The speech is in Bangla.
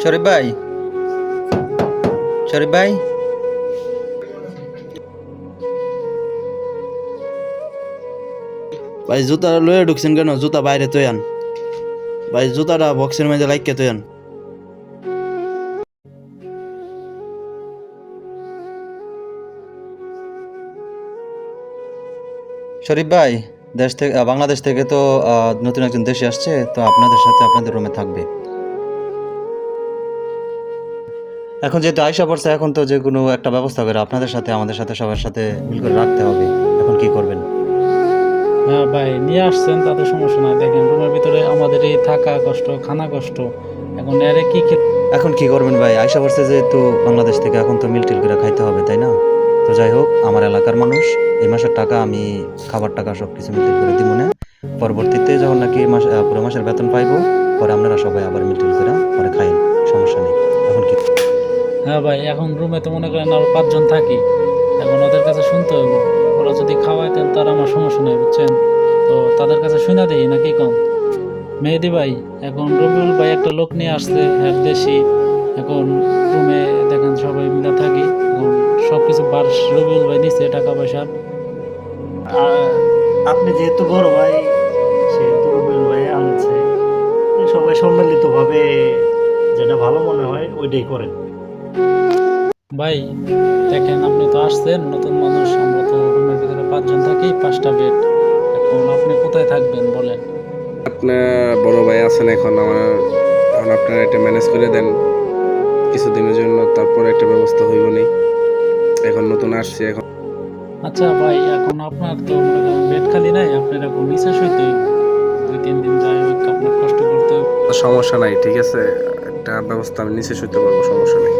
শরীফ ভাই, শরীফ ভাই, ভাই জুতা লয়ে ঢুকছেন কেন? জুতা বাইরে তৈয়ান ভাই, জুতাটা বক্সের মধ্যে লাইকে তৈয়ান। শরীফ ভাই, দেশ থেকে বাংলাদেশ থেকে তো নতুন একজন দেশে আসছে, তো আপনাদের সাথে আপনাদের রুমে থাকবে। এখন যেহেতু আয়সা পড়ছে, এখন তো যে কোনো একটা ব্যবস্থা করে আপনাদের সাথে আমাদের সাথে সবার সাথে মিল করে রাখতে হবে। এখন কি করবেন? হ্যাঁ ভাই, নিয়ে আসছেন তাতে সমস্যা নাই। দেখেন রুমের ভিতরে আমাদের এই থাকা কষ্ট, খানা কষ্ট। এখন এরে কি এখন কি করবেন ভাই? আয়সা পড়ছে যেহেতু বাংলাদেশ থেকে, এখন তো মিল টিল করে খাইতে হবে, তাই না? তো যাই হোক, আমার এলাকার মানুষ, এই মাসের টাকা আমি খাবার টাকা সব কিছু মিল টিল করে দিব না। পরবর্তীতে যখন নাকি পুরো মাসের বেতন পাইবো, পরে আপনারা সবাই আবার মিল টিল করে পরে খাইন, সমস্যা নেই। এখন কি? হ্যাঁ ভাই, এখন রুমে তো মনে করেন আরো 5 জন থাকি। এখন ওদের কাছে শুনতে হইব। ওরা যদি খাওয়াইতেন তার আমার সমস্যা নেই, বুঝছেন? তো তাদের কাছে শুনে দেই নাকি কম। মেহেদি ভাই, এখন রবিউল ভাই একটা লোক নিয়ে আসছে, এক দেশি। এখন রুমে দেখেন সবাই মিলে থাকি। এখন সবকিছু রবিউল ভাই নিচ্ছে টাকা পয়সা। আর আপনি যেহেতু বড় ভাই, সেহেতু রবিউল ভাই আনছে, সবাই সম্মিলিতভাবে যেটা ভালো মনে হয় ওইটাই করেন। ভাই দেখেন, আপনি তো আসছেন, নতুন মানুষ। আমরা তো রুমের ভিতরে 5 জন থাকি, 5টা বেড। এখন আপনি কোথায় থাকবেন বলেন? আপনার বড় ভাই আছেন এখন এখন আপনারা এটা ম্যানেজ করে দেন কিছুদিনের জন্য, তারপর একটা ব্যবস্থা হইব নি। এখন নতুন আসছি এখন। আচ্ছা ভাই, এখন আপনার তো বেড খালি নাই, আপনার এখন নিচে শুইতে হইব। 2-3 দিন যাই হোক আপনার কষ্ট করতে হইব। সমস্যা নাই, ঠিক আছে, একটা ব্যবস্থা আমি নিচে শুতে পারবো, সমস্যা নেই।